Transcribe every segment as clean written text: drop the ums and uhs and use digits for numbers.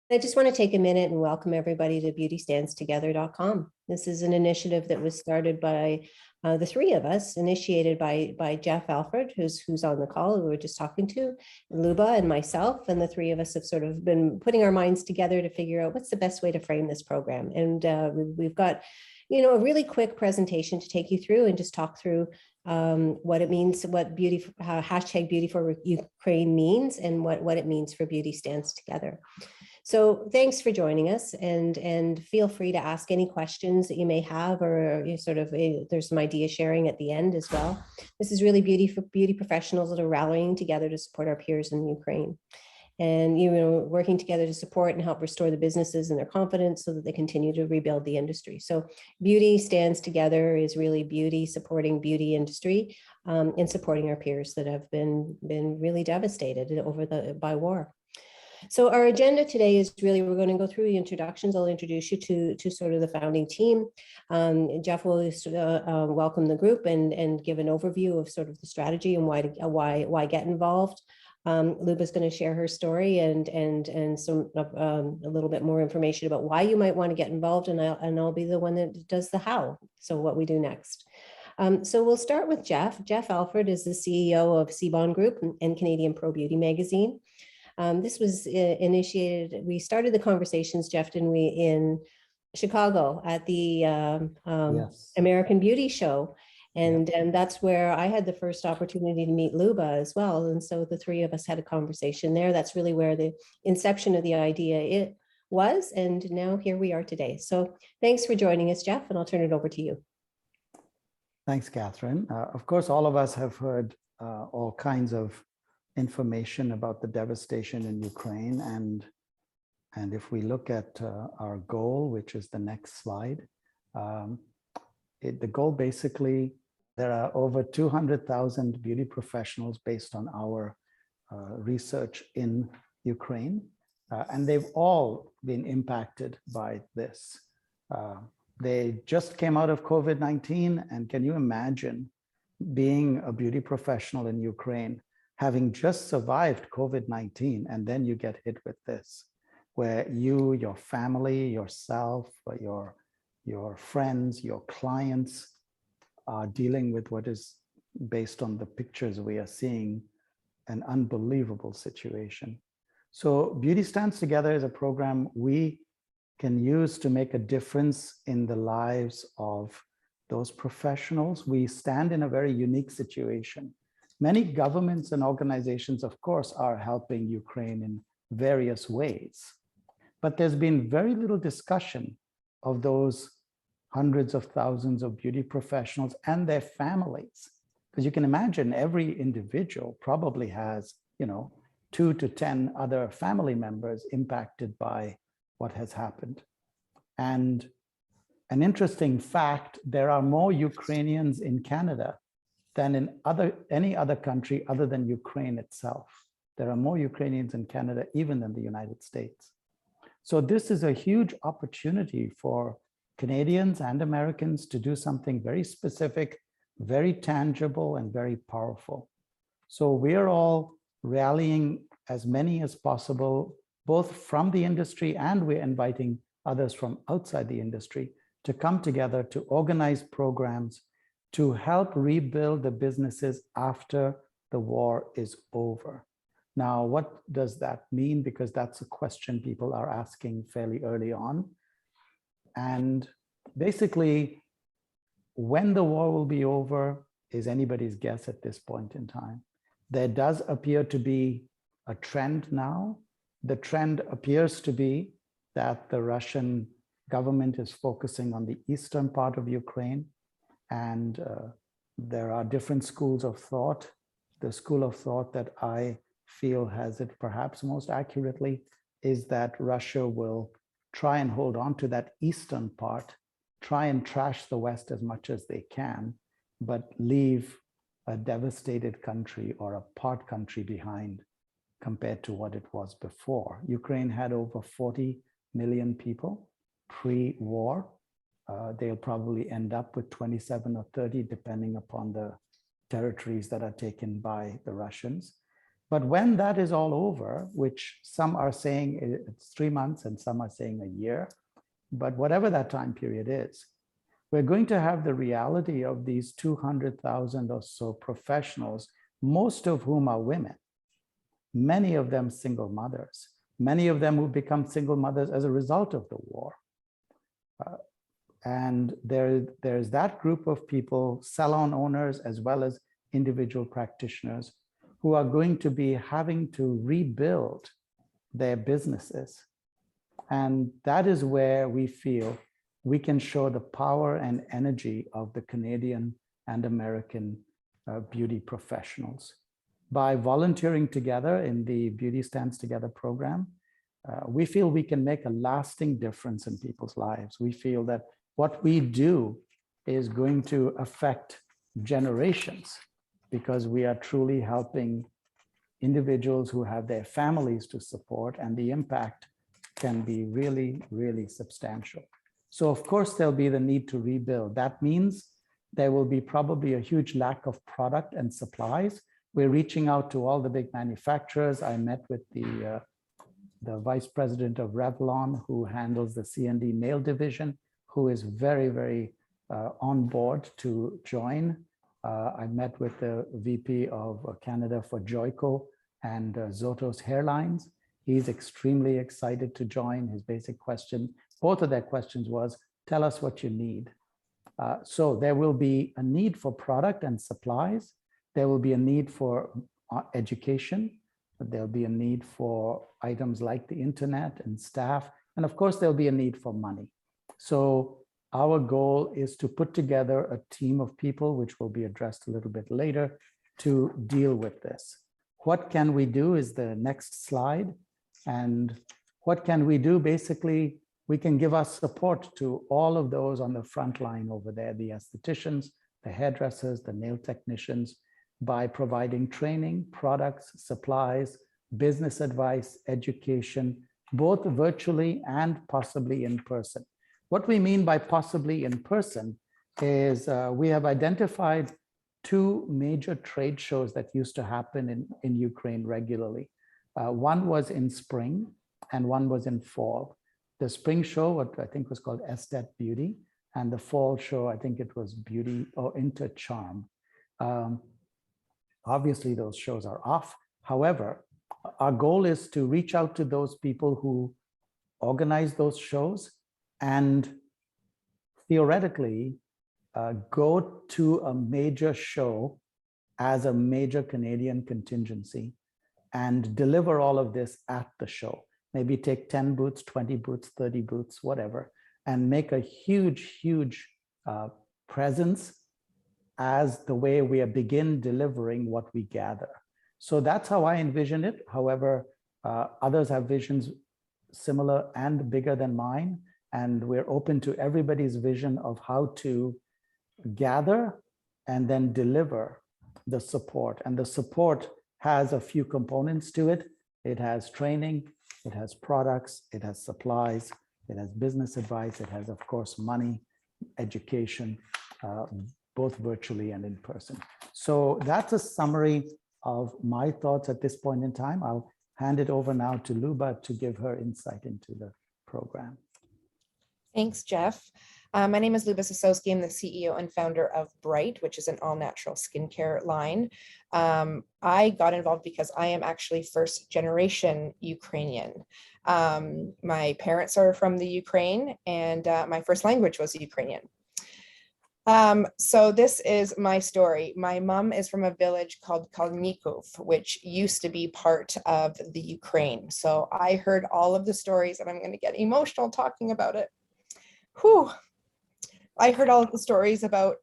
I just want to take a minute and welcome everybody to beautystandstogether.com. This is an initiative that was started by the three of us, initiated by Jeff Alfred, who's on the call, who we were just talking to, Luba and myself, and the three of us have sort of been putting our minds together to figure out what's the best way to frame this program. And we've got, a really quick presentation to take you through and just talk through what it means, what hashtag Beauty for Ukraine means, and what it means for Beauty Stands Together. So thanks for joining us, and feel free to ask any questions that you may have, or there's some idea sharing at the end as well. This is really beauty professionals that are rallying together to support our peers in Ukraine, and working together to support and help restore the businesses and their confidence so that they continue to rebuild the industry. So Beauty Stands Together is really beauty supporting beauty industry, and supporting our peers that have been really devastated by war. So our agenda today is really, we're going to go through the introductions. I'll introduce you to sort of the founding team. Jeff will welcome the group and give an overview of sort of the strategy and why get involved. Luba's going to share her story and some a little bit more information about why you might want to get involved, and I'll be the one that does the how. So what we do next. So we'll start with Jeff. Jeff Alfred is the CEO of Seabond Group and Canadian Pro Beauty Magazine. This was initiated, we started the conversations, Jeff, didn't we, in Chicago at the yes. American Beauty Show. And that's where I had the first opportunity to meet Luba as well. And so the three of us had a conversation there. That's really where the inception of the idea was. And now here we are today. So thanks for joining us, Jeff, and I'll turn it over to you. Thanks, Catherine. Of course, all of us have heard all kinds of information about the devastation in Ukraine. And if we look at our goal, which is the next slide, the goal basically, there are over 200,000 beauty professionals based on our research in Ukraine. And they've all been impacted by this. They just came out of COVID-19. And can you imagine being a beauty professional in Ukraine, having just survived COVID-19, and then you get hit with this, where you, your family, yourself, your friends, your clients are dealing with what is, based on the pictures we are seeing, an unbelievable situation. So Beauty Stands Together is a program we can use to make a difference in the lives of those professionals. We stand in a very unique situation. Many governments and organizations, of course, are helping Ukraine in various ways, but there's been very little discussion of those hundreds of thousands of beauty professionals and their families. Because you can imagine every individual probably has, 2 to 10 other family members impacted by what has happened. And an interesting fact, there are more Ukrainians in Canada than in any other country other than Ukraine itself. There are more Ukrainians in Canada even than the United States. So this is a huge opportunity for Canadians and Americans to do something very specific, very tangible, and very powerful. So we are all rallying as many as possible, both from the industry, and we're inviting others from outside the industry to come together to organize programs to help rebuild the businesses after the war is over. Now, what does that mean? Because that's a question people are asking fairly early on. And basically, when the war will be over is anybody's guess at this point in time. There does appear to be a trend now. The trend appears to be that the Russian government is focusing on the eastern part of Ukraine. And there are different schools of thought. The school of thought that I feel has it perhaps most accurately is that Russia will try and hold on to that eastern part, try and trash the West as much as they can, but leave a devastated country or a part country behind compared to what it was before. Ukraine had over 40 million people pre-war. They'll probably end up with 27 or 30, depending upon the territories that are taken by the Russians. But when that is all over, which some are saying it's 3 months and some are saying a year, but whatever that time period is, we're going to have the reality of these 200,000 or so professionals, most of whom are women, many of them single mothers, many of them who become single mothers as a result of the war. And there's that group of people, salon owners, as well as individual practitioners, who are going to be having to rebuild their businesses. And that is where we feel we can show the power and energy of the Canadian and American beauty professionals. By volunteering together in the Beauty Stands Together program, we feel we can make a lasting difference in people's lives. We feel that what we do is going to affect generations, because we are truly helping individuals who have their families to support, and the impact can be really, really substantial. So of course, there'll be the need to rebuild. That means there will be probably a huge lack of product and supplies. We're reaching out to all the big manufacturers. I met with the vice president of Revlon, who handles the C&D nail division, who is very, very on board to join. I met with the VP of Canada for Joico and Zotos Hairlines. He's extremely excited to join. His basic question, both of their questions was, tell us what you need. So there will be a need for product and supplies. There will be a need for education. There'll be a need for items like the internet and staff. And of course, there'll be a need for money. So our goal is to put together a team of people, which will be addressed a little bit later, to deal with this. What can we do is the next slide. And what can we do? Basically, we can give our support to all of those on the front line over there, the estheticians, the hairdressers, the nail technicians, by providing training, products, supplies, business advice, education, both virtually and possibly in person. What we mean by possibly in person is we have identified 2 major trade shows that used to happen in Ukraine regularly. One was in spring and one was in fall. The spring show, what I think was called Estet Beauty, and the fall show, I think it was Beauty or Intercharm. Obviously, those shows are off. However, our goal is to reach out to those people who organize those shows and theoretically go to a major show as a major Canadian contingency and deliver all of this at the show. Maybe take 10 booths, 20 booths, 30 booths, whatever, and make a huge, huge presence as the way we begin delivering what we gather. So that's how I envision it. However, others have visions similar and bigger than mine. And we're open to everybody's vision of how to gather and then deliver the support. And the support has a few components to it. It has training, it has products, it has supplies, it has business advice, it has, of course, money, education, both virtually and in person. So that's a summary of my thoughts at this point in time. I'll hand it over now to Luba to give her insight into the program. Thanks, Jeff. My name is Luba Sosowski. I'm the CEO and founder of Bright, which is an all-natural skincare line. I got involved because I am actually first generation Ukrainian. My parents are from the Ukraine, and my first language was Ukrainian. So this is my story. My mom is from a village called Kalmykov, which used to be part of the Ukraine. So I heard all of the stories, and I'm going to get emotional talking about it. Whew. I heard all of the stories about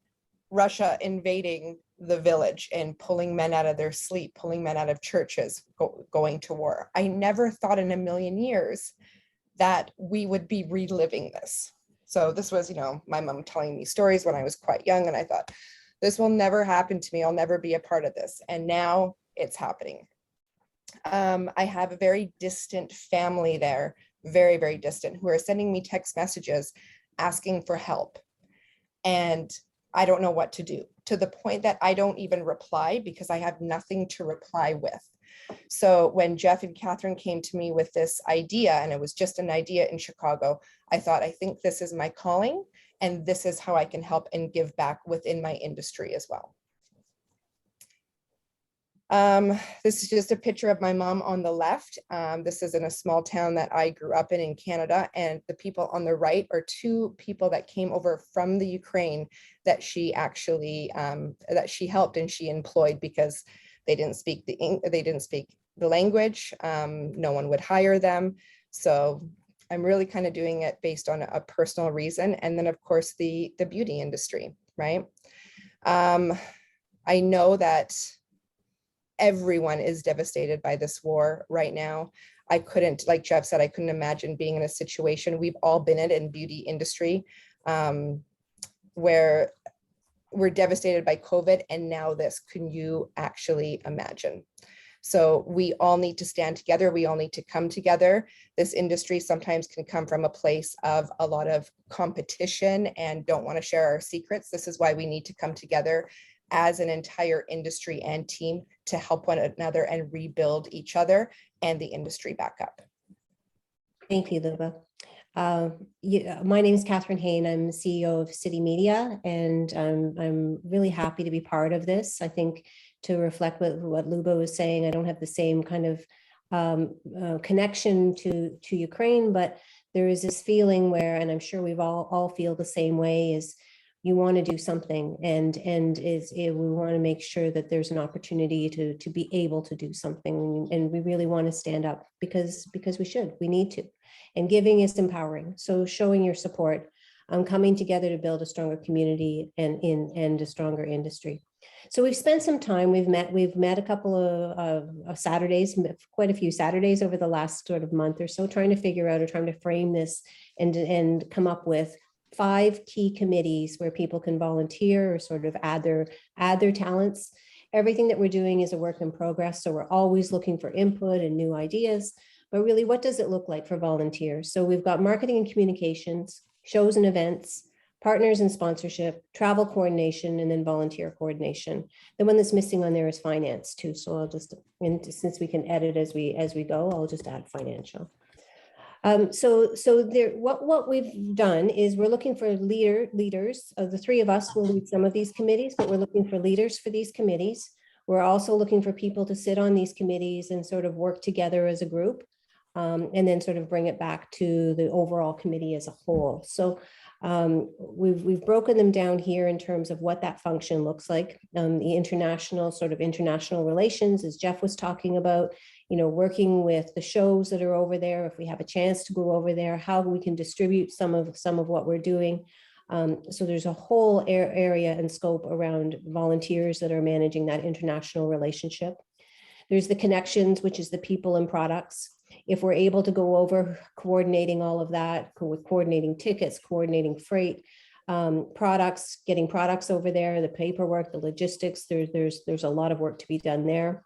Russia invading the village and pulling men out of their sleep, pulling men out of churches, going to war. I never thought in a million years that we would be reliving this. So this was, my mom telling me stories when I was quite young, and I thought, this will never happen to me. I'll never be a part of this. And now it's happening. I have a very distant family there, very, very distant, who are sending me text messages asking for help. And I don't know what to do, to the point that I don't even reply because I have nothing to reply with. So when Jeff and Catherine came to me with this idea, and it was just an idea in Chicago, I thought, I think this is my calling, and this is how I can help and give back within my industry as well. This is just a picture of my mom on the left. This is in a small town that I grew up in Canada, and the people on the right are two people that came over from the Ukraine that she actually that she helped and she employed because they didn't speak the language. No one would hire them. So I'm really kind of doing it based on a personal reason. And then of course the beauty industry, right? I know that everyone is devastated by this war right now. I couldn't, like Jeff said, I couldn't imagine being in a situation, we've all been in beauty industry, where we're devastated by COVID, and now this. Can you actually imagine? So we all need to stand together. We all need to come together. This industry sometimes can come from a place of a lot of competition and don't want to share our secrets. This is why we need to come together as an entire industry and team to help one another and rebuild each other and the industry back up. Thank you, Luba. My name is Catherine Hain. I'm the CEO of City Media, and I'm really happy to be part of this. I think to reflect what Luba was saying, I don't have the same kind of connection to Ukraine, but there is this feeling where, and I'm sure we've all feel the same way, is you want to do something, and we want to make sure that there's an opportunity to be able to do something, and we really want to stand up because we need to, and giving is empowering. So showing your support, coming together to build a stronger community and a stronger industry. So we've spent some time. We've met a couple of Saturdays, quite a few Saturdays over the last sort of month or so, trying to figure out or trying to frame this and come up with 5 key committees where people can volunteer or sort of add their talents. Everything that we're doing is a work in progress, so we're always looking for input and new ideas. But really, what does it look like for volunteers? So we've got marketing and communications, shows and events, partners and sponsorship, travel coordination, and then volunteer coordination. The one that's missing on there is finance too. So I'll just, since we can edit as we go, I'll just add financial. So there, what we've done is we're looking for leaders. The 3 of us will lead some of these committees, but we're looking for leaders for these committees. We're also looking for people to sit on these committees and sort of work together as a group, and then sort of bring it back to the overall committee as a whole. So we've broken them down here in terms of what that function looks like. The international relations, as Jeff was talking about, working with the shows that are over there. If we have a chance to go over there, how we can distribute some of what we're doing. So there's a whole area and scope around volunteers that are managing that international relationship. There's the connections, which is the people and products. If we're able to go over coordinating all of that, coordinating tickets, coordinating freight, products, getting products over there, the paperwork, the logistics, there's a lot of work to be done there.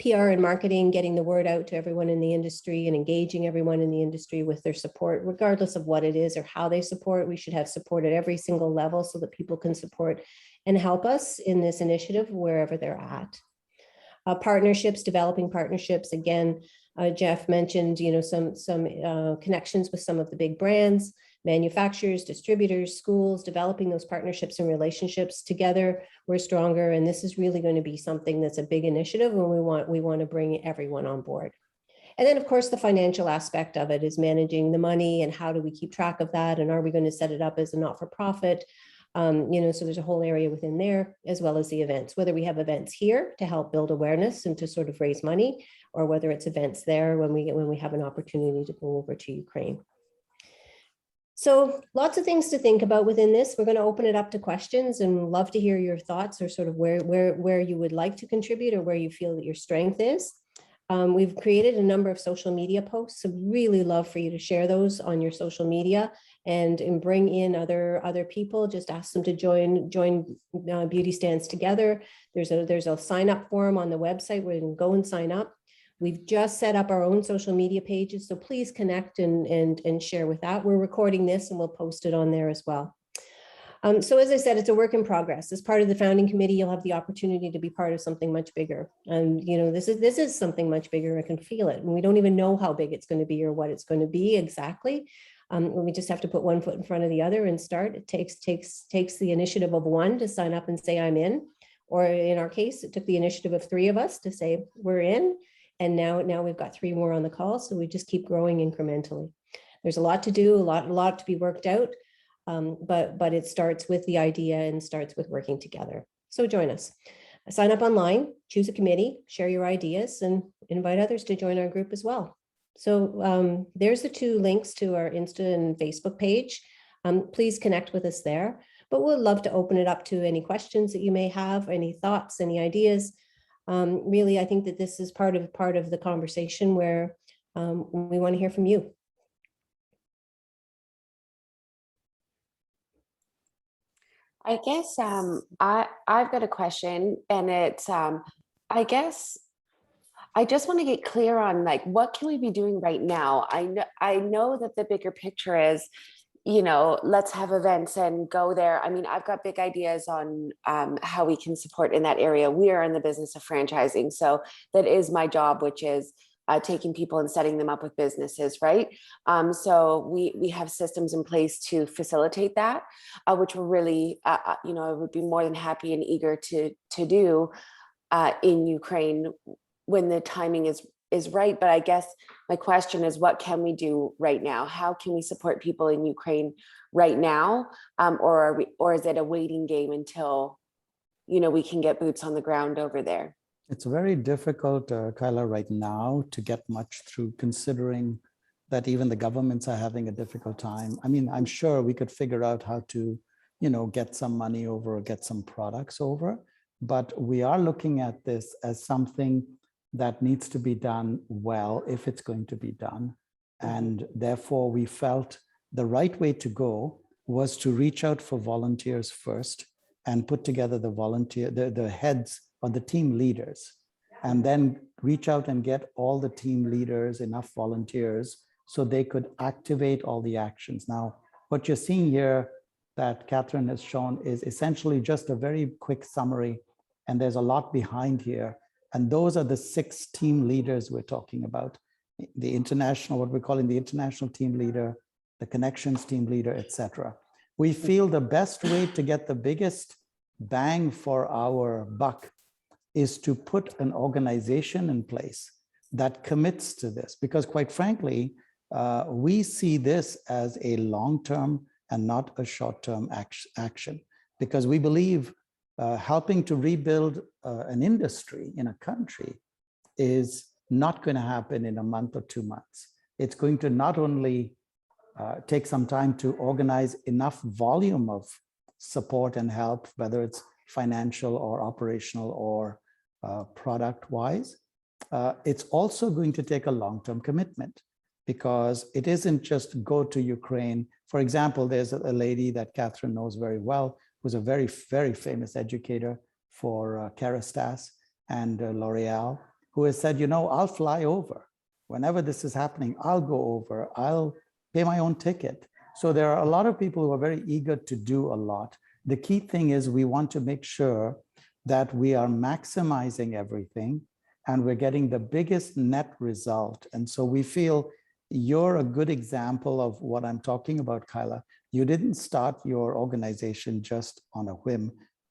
PR and marketing, getting the word out to everyone in the industry and engaging everyone in the industry with their support, regardless of what it is or how they support. We should have support at every single level so that people can support and help us in this initiative wherever they're at. Partnerships, developing partnerships. Again, Jeff mentioned, some connections with some of the big brands, manufacturers, distributors, schools, developing those partnerships and relationships. Together, we're stronger. And this is really going to be something that's a big initiative, and we want to bring everyone on board. And then, of course, the financial aspect of it is managing the money and how do we keep track of that? And are we going to set it up as a not-for-profit? So there's a whole area within there, as well as the events, whether we have events here to help build awareness and to sort of raise money, or whether it's events there when we have an opportunity to go over to Ukraine. So lots of things to think about within this. We're going to open it up to questions and love to hear your thoughts, or sort of where you would like to contribute or where you feel that your strength is. We've created a number of social media posts, so really love for you to share those on your social media and bring in other people. Just ask them to join Beauty Stands Together. There's a sign up form on the website where you can go and sign up. We've just set up our own social media pages, so please connect and share with that. We're recording this and we'll post it on there as well. So as I said, it's a work in progress. As part of the founding committee, you'll have the opportunity to be part of something much bigger. And this is something much bigger. I can feel it. And we don't even know how big it's going to be or what it's going to be exactly. We just have to put one foot in front of the other and start. It takes the initiative of one to sign up and say, I'm in. Or in our case, it took the initiative of 3 of us to say, we're in. And now we've got 3 more on the call. So we just keep growing incrementally. There's a lot to do, a lot to be worked out. But it starts with the idea and starts with working together. So join us. Sign up online, choose a committee, share your ideas, and invite others to join our group as well. So there's the 2 links to our Insta and Facebook page. Please connect with us there. But we'd love to open it up to any questions that you may have, any thoughts, any ideas. Really, I think that this is part of the conversation where we want to hear from you. I guess I've got a question, and it's I guess I just want to get clear on like what can we be doing right now. I know that the bigger picture is, let's have events and go there. I mean, I've got big ideas on how we can support in that area. We are in the business of franchising, so that is my job, which is taking people and setting them up with businesses, right? So we have systems in place to facilitate that, which we're really, I would be more than happy and eager to do in Ukraine when the timing is right. But I guess my question is, what can we do right now? How can we support people in Ukraine right now? Or is it a waiting game until, we can get boots on the ground over there? It's very difficult, Kyla, right now to get much through, considering that even the governments are having a difficult time. I mean, I'm sure we could figure out how to, get some money over or get some products over, but we are looking at this as something that needs to be done well if it's going to be done. And therefore, we felt the right way to go was to reach out for volunteers first and put together the heads or the team leaders, and then reach out and get all the team leaders, enough volunteers, so they could activate all the actions. Now, what you're seeing here that Catherine has shown is essentially just a very quick summary, and there's a lot behind here. And those are the 6 team leaders we're talking about. The international, what we're calling the international team leader, the connections team leader, etc. We feel the best way to get the biggest bang for our buck is to put an organization in place that commits to this, because quite frankly, we see this as a long-term and not a short-term action, because we believe helping to rebuild an industry in a country is not going to happen in a month or 2 months. It's going to not only take some time to organize enough volume of support and help, whether it's financial or operational or product-wise, it's also going to take a long-term commitment, because it isn't just go to Ukraine. For example, there's a lady that Catherine knows very well, who's a very, very famous educator for Kerastase and L'Oreal, who has said, I'll fly over. Whenever this is happening, I'll go over. I'll pay my own ticket. So there are a lot of people who are very eager to do a lot. The key thing is we want to make sure that we are maximizing everything and we're getting the biggest net result. And so we feel you're a good example of what I'm talking about, Kyla. You didn't start your organization just on a whim.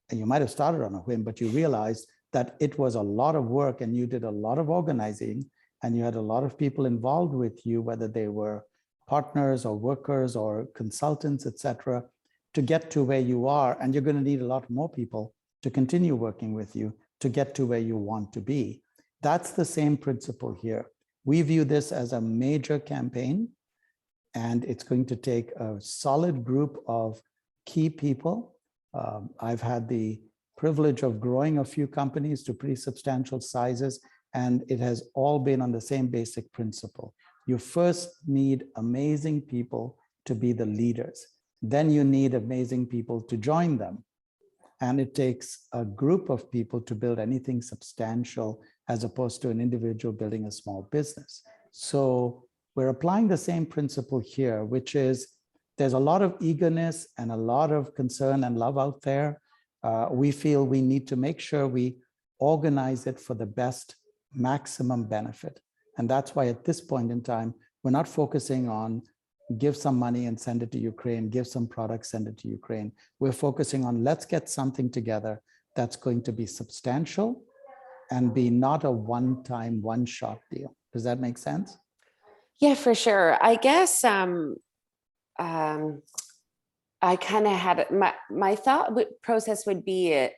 And you might have started on a whim, but you realized that it was a lot of work and you did a lot of organizing and you had a lot of people involved with you, whether they were partners or workers or consultants, etc., to get to where you are. And you're going to need a lot more people to continue working with you to get to where you want to be. That's the same principle here. We view this as a major campaign, and it's going to take a solid group of key people. I've had the privilege of growing a few companies to pretty substantial sizes, and it has all been on the same basic principle. You first need amazing people to be the leaders. Then you need amazing people to join them. And it takes a group of people to build anything substantial as opposed to an individual building a small business. So we're applying the same principle here, which is there's a lot of eagerness and a lot of concern and love out there. We feel we need to make sure we organize it for the best maximum benefit. And that's why at this point in time, we're not focusing on give some money and send it to Ukraine, give some products, send it to Ukraine. We're focusing on let's get something together that's going to be substantial and be not a one-time, one-shot deal. Does that make sense? Yeah, for sure. I guess I kind of had my thought process would be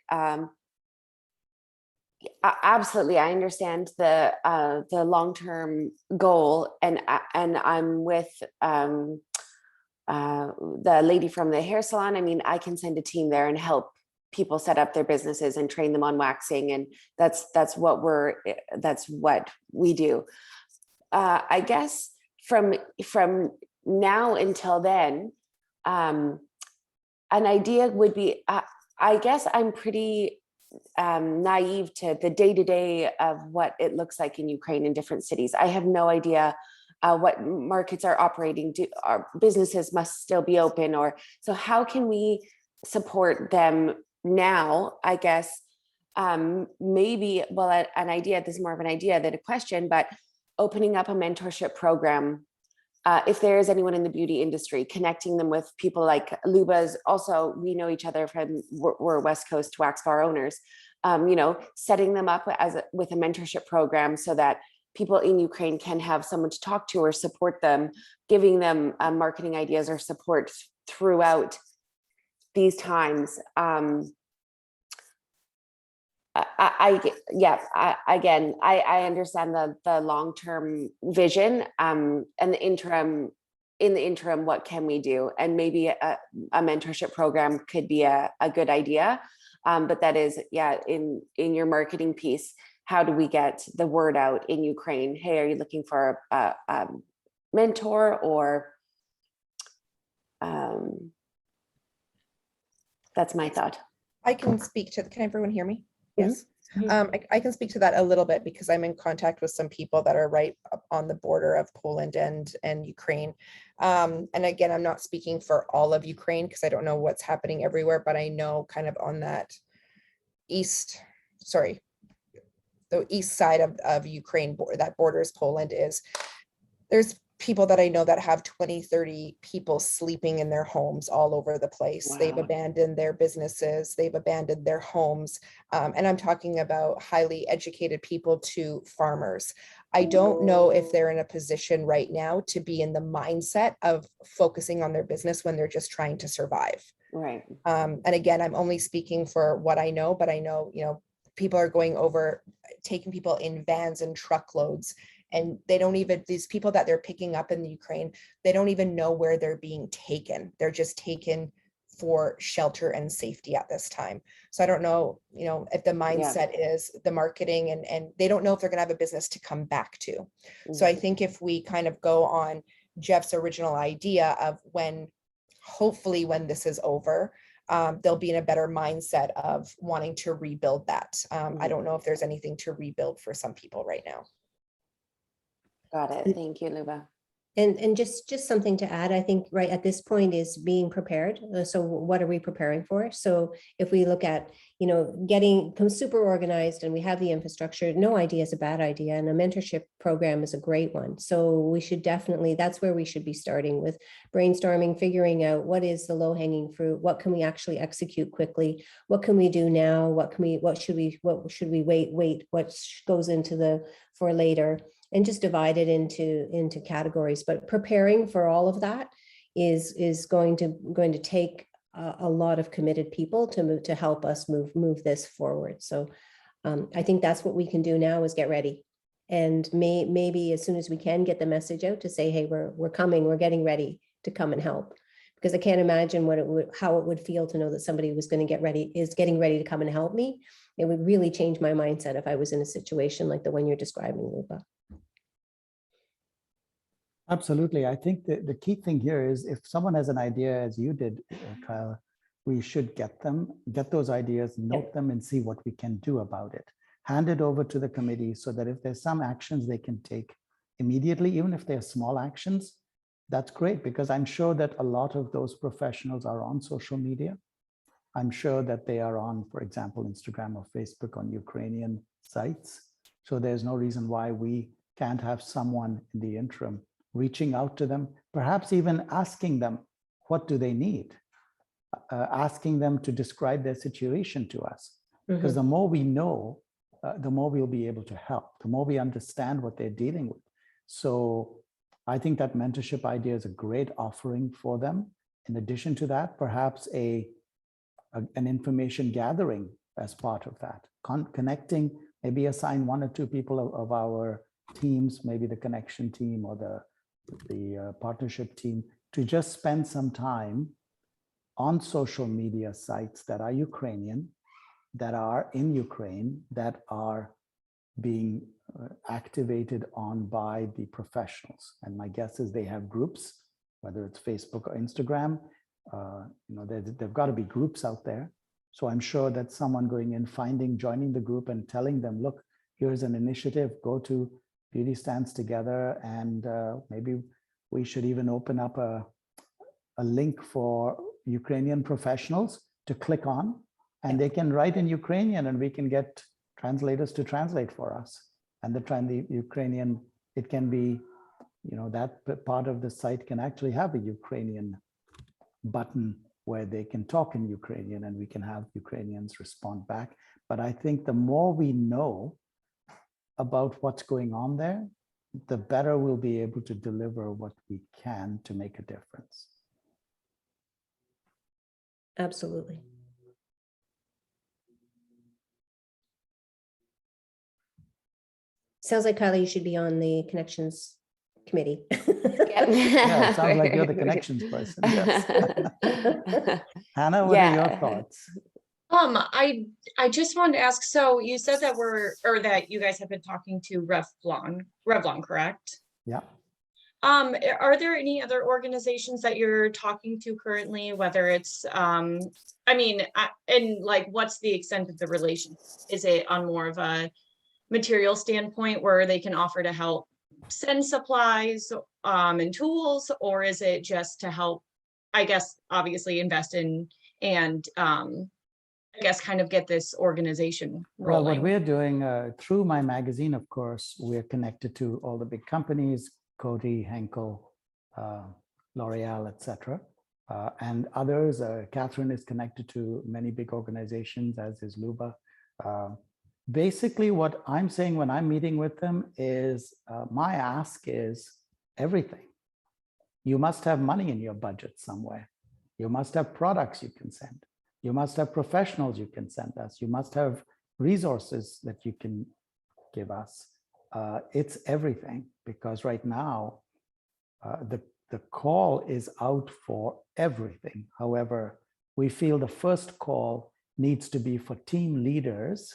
absolutely. I understand the long-term goal, and I'm with the lady from the hair salon. I mean, I can send a team there and help people set up their businesses and train them on waxing, and that's what we do. I guess from now until then, an idea would be, I guess I'm pretty naive to the day-to-day of what it looks like in Ukraine in different cities. I have no idea what markets are operating. Our businesses must still be open, or so how can we support them now? I guess maybe, well, an idea, this is more of an idea than a question, but opening up a mentorship program. If there is anyone in the beauty industry, connecting them with people like Luba's. Also, we know each other from, we're West Coast wax bar owners, setting them up with a mentorship program so that people in Ukraine can have someone to talk to or support them, giving them marketing ideas or support throughout these times. Again, I understand the long-term vision, and in the interim, what can we do? And maybe a mentorship program could be a good idea. But that is, in your marketing piece, how do we get the word out in Ukraine? Hey, are you looking for a mentor? Or that's my thought. I can speak to, can everyone hear me? Yes. Mhm. I can speak to that a little bit because I'm in contact with some people that are right up on the border of Poland and Ukraine. And again, I'm not speaking for all of Ukraine because I don't know what's happening everywhere, but I know kind of on that the east side of Ukraine that borders Poland there's people that I know that have 20, 30 people sleeping in their homes all over the place. Wow. They've abandoned their businesses, they've abandoned their homes. And I'm talking about highly educated people to farmers. I don't know if they're in a position right now to be in the mindset of focusing on their business when they're just trying to survive. Right. And again, I'm only speaking for what I know, but I know, people are going over, taking people in vans and truckloads. And they don't even, these people that they're picking up in the Ukraine, they don't even know where they're being taken. They're just taken for shelter and safety at this time. So I don't know, if the mindset is the marketing and they don't know if they're going to have a business to come back to. Mm-hmm. So I think if we kind of go on Jeff's original idea of hopefully when this is over, they'll be in a better mindset of wanting to rebuild that. I don't know if there's anything to rebuild for some people right now. Got it. Thank you, Luba. And just something to add, I think right at this point is being prepared. So what are we preparing for? So if we look at, getting super organized and we have the infrastructure, no idea is a bad idea. And a mentorship program is a great one. So we should definitely, that's where we should be starting with brainstorming, figuring out what is the low hanging fruit, what can we actually execute quickly, what can we do now, what should we wait, what goes into for later. And just divide it into categories. But preparing for all of that is going to take a lot of committed people to help us move this forward. So I think that's what we can do now is get ready, and maybe as soon as we can get the message out to say, hey, we're coming, we're getting ready to come and help. Because I can't imagine how it would feel to know that somebody is getting ready to come and help me. It would really change my mindset if I was in a situation like the one you're describing, Luba. Absolutely. I think the key thing here is if someone has an idea, as you did, Kyle, we should get those ideas, note them, and see what we can do about it. Hand it over to the committee so that if there's some actions they can take immediately, even if they're small actions, that's great, because I'm sure that a lot of those professionals are on social media. I'm sure that they are on, for example, Instagram or Facebook on Ukrainian sites. So there's no reason why we can't have someone in the interim reaching out to them, perhaps even asking them, what do they need? Asking them to describe their situation to us. Because the more we know, the more we'll be able to help, the more we understand what they're dealing with. So I think that mentorship idea is a great offering for them. In addition to that, perhaps an information gathering as part of that, connecting, maybe assign 1 or 2 people of our teams, maybe the connection team or the partnership team, to just spend some time on social media sites that are Ukrainian, that are in Ukraine, that are being activated on by the professionals. And my guess is they have groups, whether it's Facebook or Instagram. There've got to be groups out there. So I'm sure that someone going in, joining the group and telling them, look, here's an initiative, go to Beauty Stands Together, and maybe we should even open up a link for Ukrainian professionals to click on, and they can write in Ukrainian and we can get translators to translate for us. And the Ukrainian, it can be, that part of the site can actually have a Ukrainian button where they can talk in Ukrainian and we can have Ukrainians respond back. But I think the more we know about what's going on there, the better we'll be able to deliver what we can to make a difference. Absolutely. Sounds like, Kylie, you should be on the connections committee. Yeah, it sounds like you're the connections person. Yes. Hannah, what are your thoughts? I just wanted to ask, so you said that that you guys have been talking to Revlon, correct? Yeah. Are there any other organizations that you're talking to currently, whether it's, and like, what's the extent of the relation? Is it on more of a material standpoint where they can offer to help send supplies and tools, or is it just to help, I guess, obviously invest in and I guess kind of get this organization rolling? Well, what we're doing through my magazine, of course, we're connected to all the big companies, Coty, Henkel, L'Oreal, etc. And others. Catherine is connected to many big organizations, as is Luba. Basically, what I'm saying when I'm meeting with them is my ask is everything. You must have money in your budget somewhere. You must have products you can send. You must have professionals you can send us. You must have resources that you can give us. It's everything, because right now the call is out for everything. However, we feel the first call needs to be for team leaders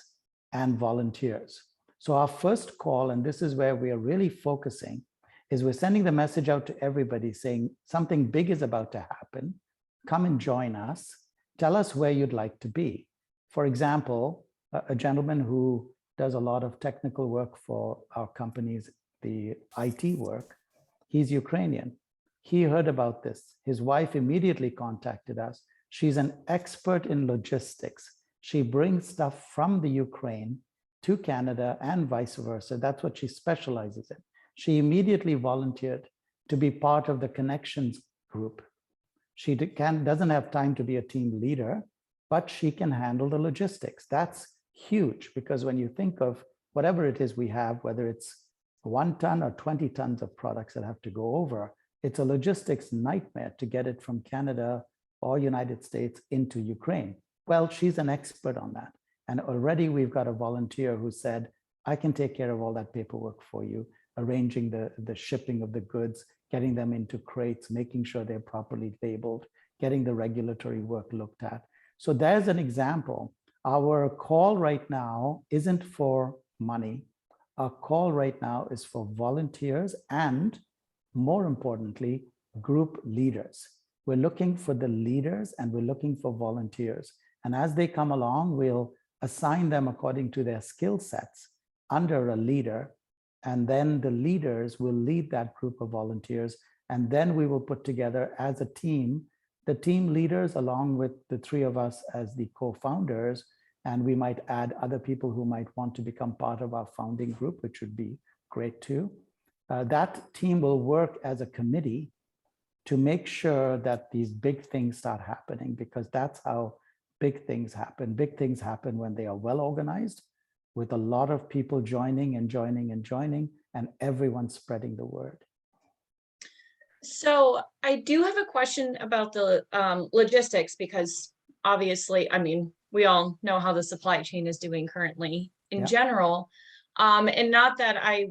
and volunteers. So our first call, and this is where we are really focusing, is we're sending the message out to everybody saying something big is about to happen. Come and join us. Tell us where you'd like to be. For example, a gentleman who does a lot of technical work for our companies, the IT work, he's Ukrainian. He heard about this. His wife immediately contacted us. She's an expert in logistics. She brings stuff from the Ukraine to Canada and vice versa. That's what she specializes in. She immediately volunteered to be part of the connections group. She doesn't have time to be a team leader, but she can handle the logistics. That's huge, because when you think of whatever it is we have, whether it's 1 ton or 20 tons of products that have to go over, it's a logistics nightmare to get it from Canada or United States into Ukraine. Well, she's an expert on that. And already we've got a volunteer who said, I can take care of all that paperwork for you, arranging the shipping of the goods, getting them into crates, making sure they're properly labeled, getting the regulatory work looked at. So there's an example. Our call right now isn't for money. Our call right now is for volunteers and, more importantly, group leaders. We're looking for the leaders and we're looking for volunteers. And as they come along, we'll assign them according to their skill sets under a leader. And then the leaders will lead that group of volunteers And then we will put together as a team, the team leaders along with the three of us as the co-founders, and we might add other people who might want to become part of our founding group, which would be great too. That team will work as a committee to make sure that these big things start happening, because that's how big things happen. Big things happen when they are well organized, with a lot of people joining and joining and joining, and everyone spreading the word. So I do have a question about the logistics, because obviously, I mean, we all know how the supply chain is doing currently in Yeah. general. And not that I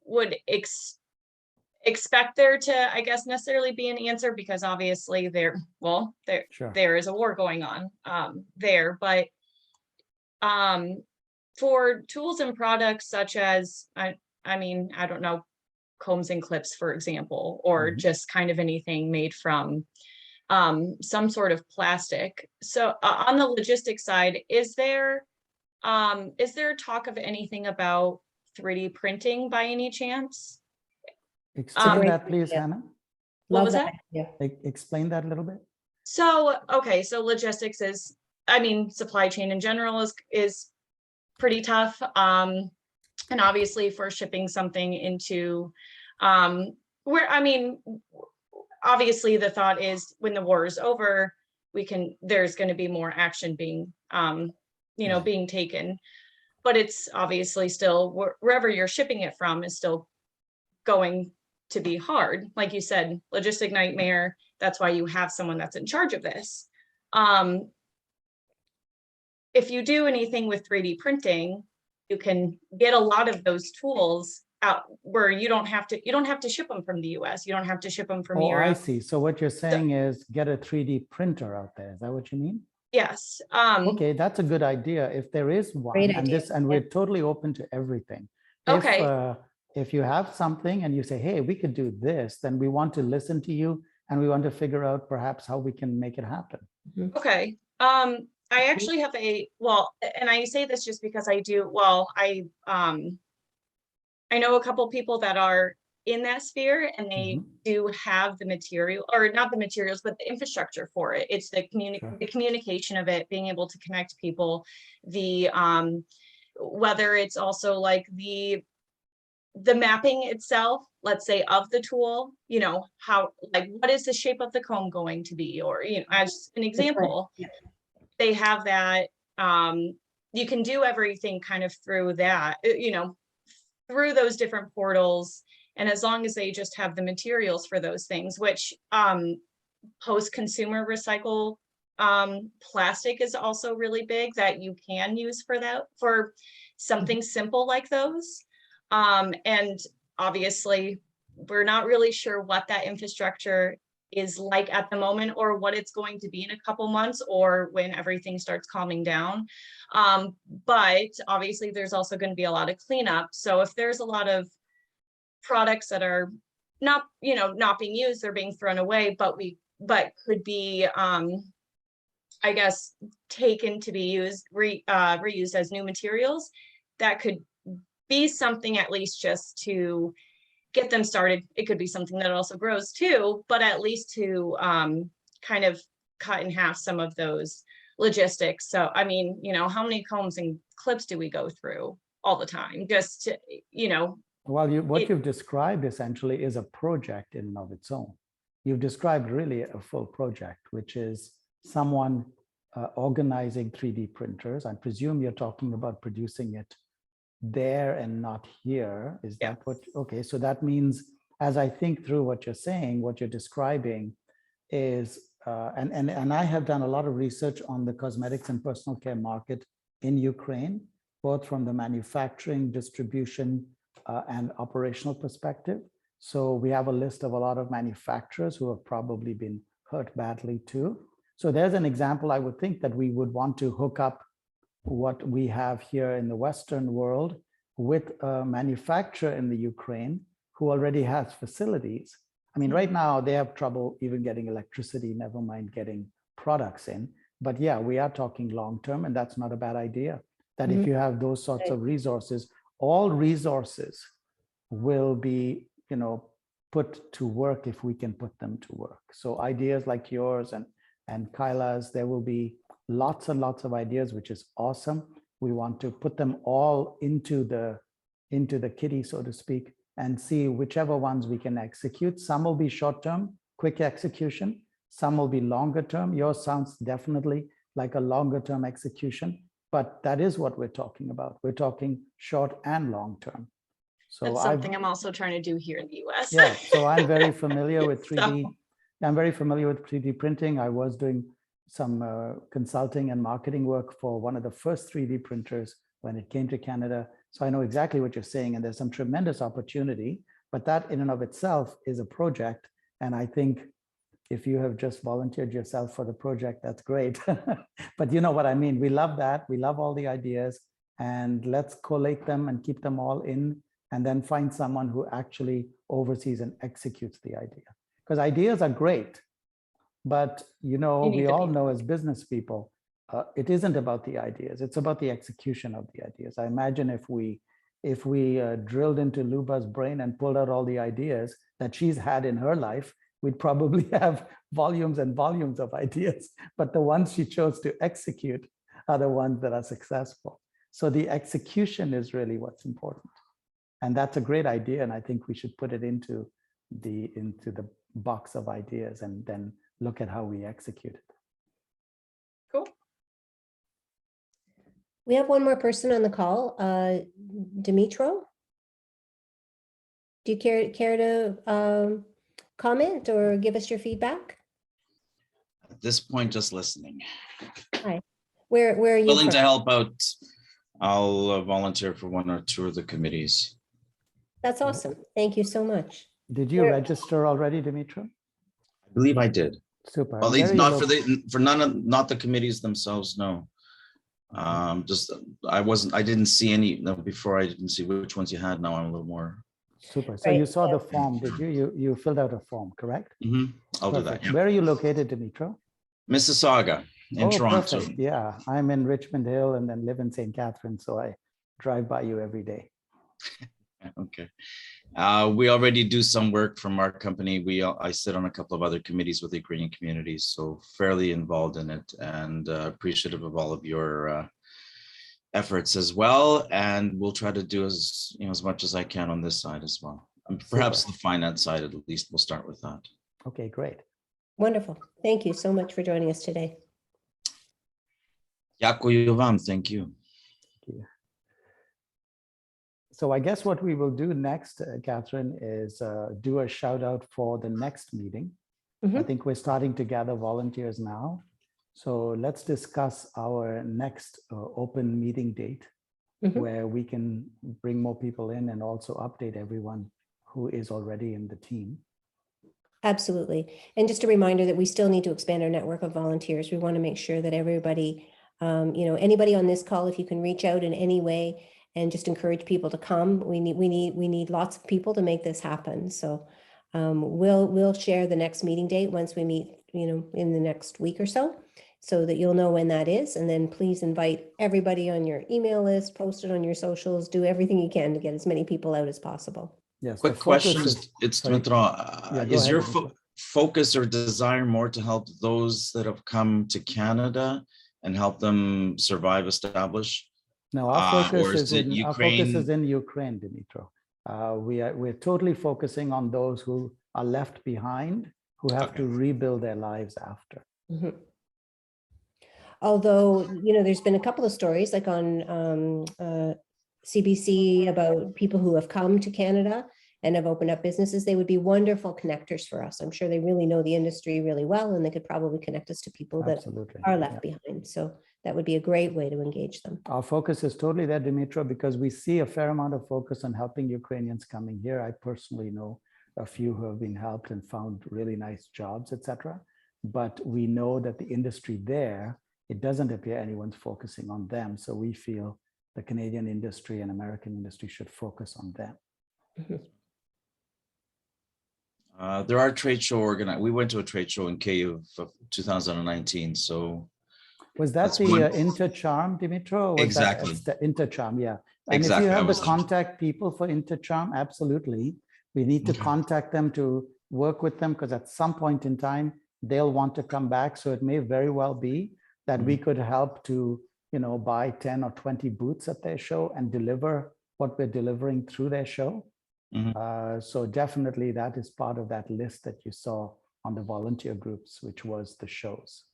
would expect there to, I guess, necessarily be an answer, because obviously Sure. there is a war going on there. But for tools and products such as, I mean, I don't know, combs and clips, for example, or Mhm. just kind of anything made from some sort of plastic. So on the logistics side, is there talk of anything about 3D printing by any chance? Explain great that, please, idea. Hannah. What Love was that that? idea. Explain that a little bit. So, okay, so logistics is, I mean, supply chain in general is pretty tough. And obviously for shipping something into where, I mean, obviously the thought is when the war is over, there's going to be more action being, Right. being taken. But it's obviously still, wherever you're shipping it from is still going to be hard. Like you said, logistic nightmare. That's why you have someone that's in charge of this. If you do anything with 3D printing, you can get a lot of those tools out where you don't have to ship them from the US. You don't have to ship them from Oh, I Europe. see. So what you're saying is get a 3D printer out there. Is that what you mean? Yes. Okay, that's a good idea. If there is one, Great and idea. we're totally open to everything. Okay. If you have something and you say, hey, we could do this, then we want to listen to you and we want to figure out perhaps how we can make it happen. Okay. I actually have and I say this just because I know a couple people that are in that sphere, and they do have the material, or not the materials, but the infrastructure for it. It's the Sure. the communication of it, being able to connect people, the whether it's also like the mapping itself, let's say, of the tool, how, like, what is the shape of the comb going to be, or, as an example, Yeah. they have that. You can do everything kind of through that, through those different portals. And as long as they just have the materials for those things, which post-consumer recycle plastic is also really big, that you can use for that, for something simple like those. And obviously, we're not really sure what that infrastructure is like at the moment, or what it's going to be in a couple months, or when everything starts calming down. But obviously, there's also going to be a lot of cleanup. So if there's a lot of products that are not being used, they're being thrown away, but could be, I guess, taken to be used, reused as new materials, that could be something, at least just to get them started. It could be something that also grows too, but at least to kind of cut in half some of those logistics. So, I mean, how many combs and clips do we go through all the time? Just to, Well, what you've described essentially is a project in and of its own. You've described really a full project, which is someone organizing 3D printers. I presume you're talking about producing it there and not here. Is that what? Okay, so that means, as I think through what you're saying, what you're describing is, and I have done a lot of research on the cosmetics and personal care market in Ukraine, both from the manufacturing, distribution, and operational perspective. So we have a list of a lot of manufacturers who have probably been hurt badly too. So there's an example. I would think that we would want to hook up what we have here in the Western world with a manufacturer in the Ukraine who already has facilities. I mean, right now they have trouble even getting electricity, never mind getting products in. But yeah, we are talking long-term, and that's not a bad idea. That if you have those sorts of resources, all resources will be, put to work if we can put them to work. So ideas like yours and Kyla's, there will be lots and lots of ideas, which is awesome. We want to put them all into the kitty, so to speak, and see whichever ones we can execute. Some will be short-term, quick execution. Some will be longer term. Yours sounds definitely like a longer term execution, but that is what we're talking about. We're talking short and long term. So That's something I'm also trying to do here in the US. yeah, so I'm very familiar with 3D. So- I'm very familiar with 3D printing. I was doing some consulting and marketing work for one of the first 3D printers when it came to Canada. So I know exactly what you're saying, and there's some tremendous opportunity, but that in and of itself is a project. And I think if you have just volunteered yourself for the project, that's great. But you know what I mean? We love that. We love all the ideas, and let's collate them and keep them all in, and then find someone who actually oversees and executes the idea. Because ideas are great, but you know, You need we the all people. know as business people, it isn't about the ideas. It's about the execution of the ideas. I imagine if we drilled into Luba's brain and pulled out all the ideas that she's had in her life, we'd probably have volumes and volumes of ideas. But the ones she chose to execute are the ones that are successful. So the execution is really what's important. And that's a great idea. And I think we should put it into the box of ideas and then look at how we execute it. Cool. We have one more person on the call, Dimitro. Do you care to comment or give us your feedback? At this point, just listening. Where are you Willing from? to help out. I'll volunteer for one or two of the committees. That's awesome. Thank you so much. Did you Where- register already, Dimitro? I believe I did. Super. Well, at And least where are not you for not the committees themselves, no. Just I didn't see any no, before. I didn't see which ones you had. Now I'm a little more. Super. So Right, you saw yeah. the form, did you? You filled out a form, correct? I'll do that. Perfect. Yeah. Where are you located, Dimitro? Mississauga in Toronto. Perfect. Yeah, I'm in Richmond Hill and then live in St. Catharines, so I drive by you every day. Okay. We already do some work from our company. I sit on a couple of other committees with the Ukrainian communities, so fairly involved in it and appreciative of all of your efforts as well. And we'll try to do as much as I can on this side as well. And perhaps Super. the finance side, at least we'll start with that. Okay, great. Wonderful. Thank you so much for joining us today. Дякую вам. Thank you. So I guess what we will do next, Catherine, is do a shout out for the next meeting. I Mhm. think we're starting to gather volunteers now. So let's discuss our next open meeting date Mhm. where we can bring more people in and also update everyone who is already in the team. Absolutely. And just a reminder that we still need to expand our network of volunteers. We want to make sure that everybody, anybody on this call, if you can reach out in any way and just encourage people to come. We need lots of people to make this happen. So we'll share the next meeting date once we meet, in the next week or so that you'll know when that is. And then please invite everybody on your email list, post it on your socials, do everything you can to get as many people out as possible. Yes. Quick the focus question. is- It's sorry. Dmitro. Yeah, go Is ahead, your Dmitro. focus or desire more to help those that have come to Canada and help them survive, establish? No, our or focus is is it in Ukraine? Ukraine, Dimitro. We're totally focusing on those who are left behind, who have to Okay. rebuild their lives after. Mhm. Although, there's been a couple of stories like on CBC about people who have come to Canada and have opened up businesses. They would be wonderful connectors for us. I'm sure they really know the industry really well, and they could probably connect us to people that Absolutely. are yeah. left behind. So that would be a great way to engage them. Our focus is totally there, Dimitro, because we see a fair amount of focus on helping Ukrainians coming here. I personally know a few who have been helped and found really nice jobs, etc. But we know that the industry there, it doesn't appear anyone's focusing on them. So we feel the Canadian industry and American industry should focus on them. There are trade show organized. We went to a trade show in Kyiv of 2019. So Was that That's the one- Intercharm, Dimitro? Or was Exactly. That the Intercharm, yeah. And if Exactly, you I have the was- contact people for Intercharm, absolutely. We need to Okay. contact them to work with them because at some point in time, they'll want to come back. So it may very well be that we could help to, buy 10 or 20 booths at their show and deliver what we're delivering through their show. So definitely that is part of that list that you saw on the volunteer groups, which was the shows.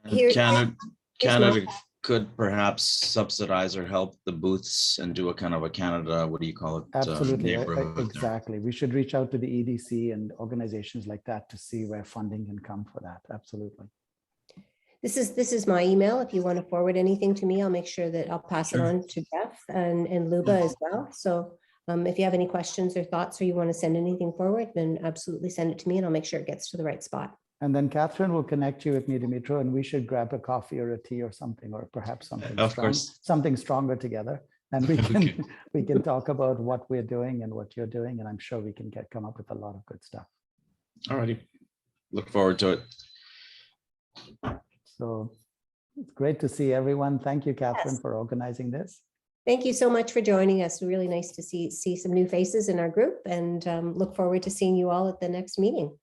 And Here- Canada, here's Canada could perhaps subsidize or help the booths and do a kind of a Canada, what do you call it? Absolutely, neighborhood there. exactly. We should reach out to the EDC and organizations like that to see where funding can come for that. Absolutely. This is my email. If you want to forward anything to me, I'll make sure that I'll pass it Sure. on to Jeff and Luba as well. So if you have any questions or thoughts, or you want to send anything forward, then absolutely send it to me and I'll make sure it gets to the right spot. And then Catherine will connect you with me, Dimitro, and we should grab a coffee or a tea or something, or perhaps something Of strong, course. something stronger together. And we can Okay. we can talk about what we're doing and what you're doing. And I'm sure we can come up with a lot of good stuff. Alrighty. Look forward to it. So it's great to see everyone. Thank you, Catherine, Yes. for organizing this. Thank you so much for joining us. Really nice to see some new faces in our group, and look forward to seeing you all at the next meeting.